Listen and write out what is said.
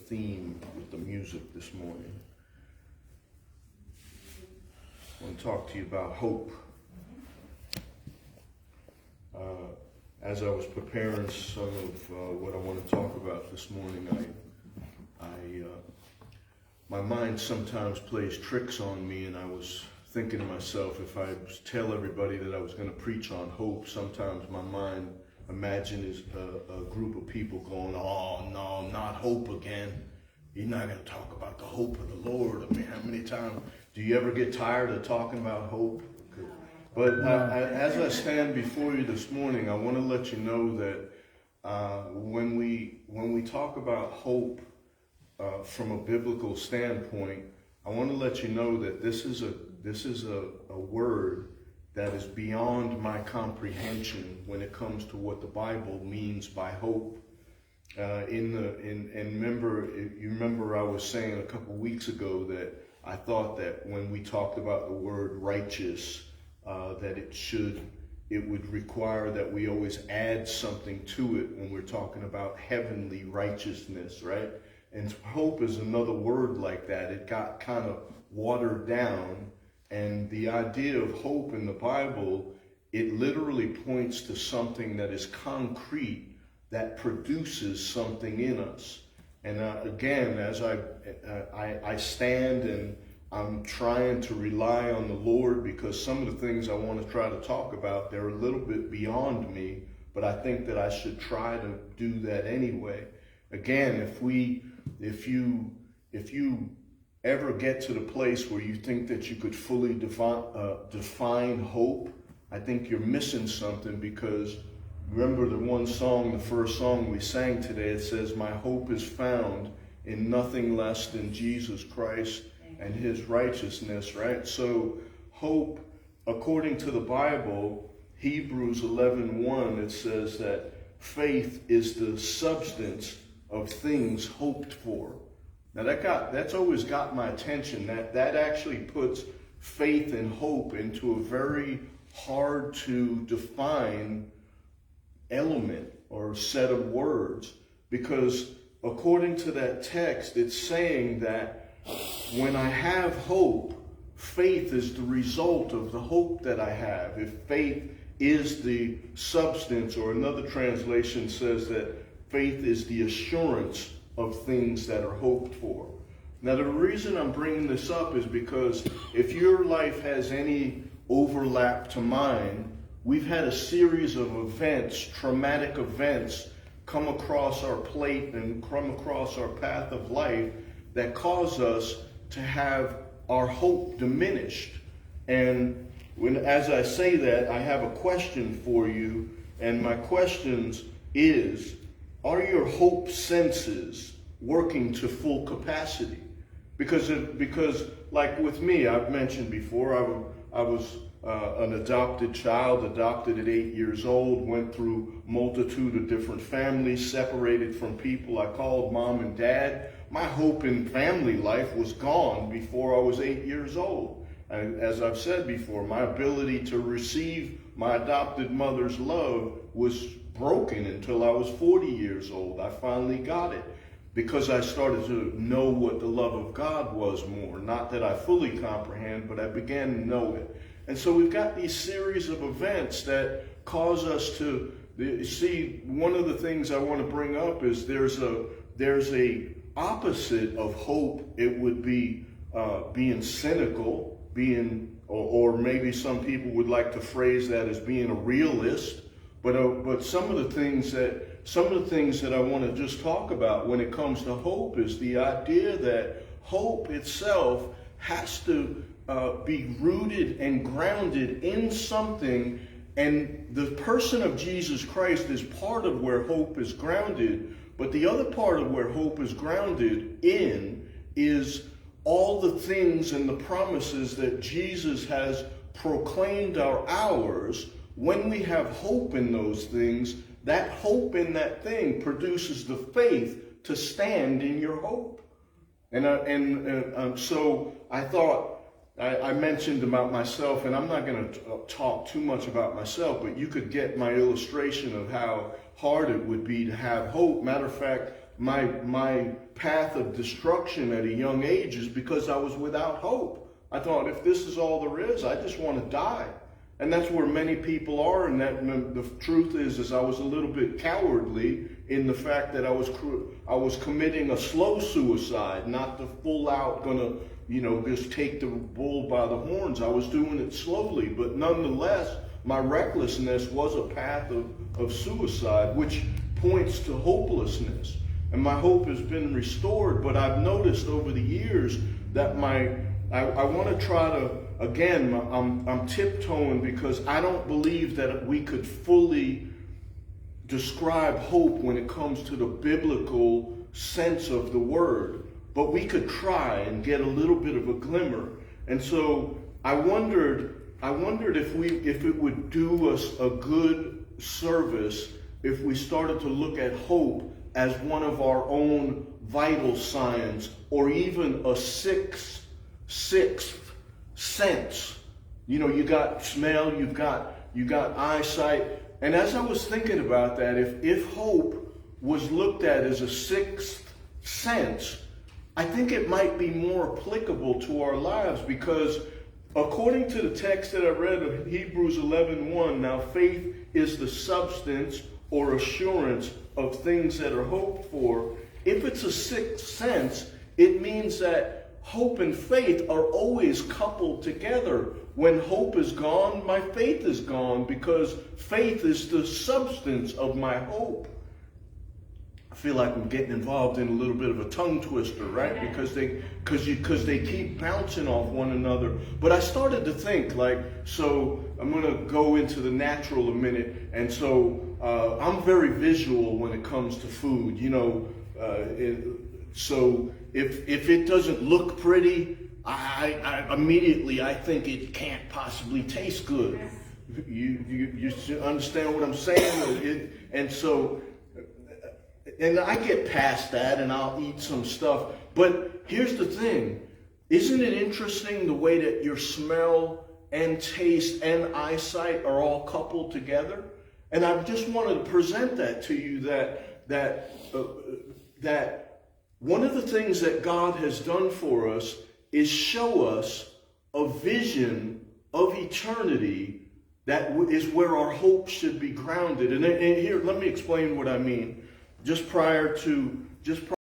theme with the music this morning. I want to talk to you about hope. As I was preparing some of what I want to talk about this morning, my mind sometimes plays tricks on me, and I was thinking to myself, if I tell everybody that I was going to preach on hope, sometimes my mind imagines a group of people going, "Oh no, not hope again. You're not going to talk about the hope of the Lord." I mean, how many times do you ever get tired of talking about hope? But as I stand before you this morning, I want to let you know that when we talk about hope from a biblical standpoint, I want to let you know that this is a word that is beyond my comprehension when it comes to what the Bible means by hope. And remember I was saying a couple weeks ago that I thought that when we talked about the word righteous, that it would require that we always add something to it when we're talking about heavenly righteousness, right? And hope is another word like that. It got kind of watered down. And the idea of hope in the Bible, it literally points to something that is concrete, that produces something in us. And again, as I stand and I'm trying to rely on the Lord, because some of the things I want to try to talk about, they're a little bit beyond me, but I think that I should try to do that anyway. Again, if you ever get to the place where you think that you could fully define hope, I think you're missing something, because remember the one song, the first song we sang today, it says, "My hope is found in nothing less than Jesus Christ and his righteousness," right? So hope, according to the Bible, Hebrews 11:1, it says that faith is the substance of things hoped for. Now that's always got my attention. That actually puts faith and hope into a very hard to define element or set of words, because according to that text, it's saying that when I have hope, faith is the result of the hope that I have. If faith is the substance, or another translation says that faith is the assurance of things that are hoped for. Now, the reason I'm bringing this up is because if your life has any overlap to mine, we've had a series of events, traumatic events, come across our plate and come across our path of life that cause us to have our hope diminished. And as I say that, I have a question for you, and my questions is, are your hope senses working to full capacity? Because like with me, I've mentioned before, I was an adopted child, adopted at 8 years old, went through multitude of different families, separated from people I called mom and dad. My hope in family life was gone before I was 8 years old. And as I've said before, my ability to receive my adopted mother's love was broken until I was 40 years old. I finally got it because I started to know what the love of God was more. Not that I fully comprehend, but I began to know it. And so we've got these series of events that cause us to see. One of the things I want to bring up is there's a opposite of hope. It would be being cynical, or maybe some people would like to phrase that as being a realist. But some of the things that I want to just talk about when it comes to hope is the idea that hope itself has to be rooted and grounded in something, and the person of Jesus Christ is part of where hope is grounded. But the other part of where hope is grounded in is all the things and the promises that Jesus has proclaimed are ours. When we have hope in those things, that hope in that thing produces the faith to stand in your hope. So I thought, I mentioned about myself, and I'm not going to talk too much about myself, but you could get my illustration of how hard it would be to have hope. Matter of fact, my path of destruction at a young age is because I was without hope. I thought, if this is all there is, I just want to die. And that's where many people are. And that the truth is I was a little bit cowardly in the fact that I was committing a slow suicide, not the full out gonna, just take the bull by the horns. I was doing it slowly, but nonetheless, my recklessness was a path of suicide, which points to hopelessness. And my hope has been restored, but I've noticed over the years that I want to try to, again, I'm tiptoeing because I don't believe that we could fully describe hope when it comes to the biblical sense of the word, but we could try and get a little bit of a glimmer. And so I wondered if it would do us a good service if we started to look at hope as one of our own vital signs, or even a sixth sense. You got smell, you got eyesight. And as I was thinking about that, if hope was looked at as a sixth sense, I think it might be more applicable to our lives, because according to the text that I read of Hebrews 11:1, now faith is the substance or assurance of things that are hoped for. If it's a sixth sense, it means that hope and faith are always coupled together. When hope is gone, my faith is gone, because faith is the substance of my hope. I feel like I'm getting involved in a little bit of a tongue twister, right? Because they keep bouncing off one another. But I started to think, so I'm going to go into the natural a minute. And so I'm very visual when it comes to food, so if it doesn't look pretty, I immediately think it can't possibly taste good. You understand what I'm saying? And I get past that and I'll eat some stuff. But here's the thing. Isn't it interesting the way that your smell and taste and eyesight are all coupled together? And I just wanted to present that to you, that one of the things that God has done for us is show us a vision of eternity that is where our hope should be grounded. And here, let me explain what I mean. Just prior to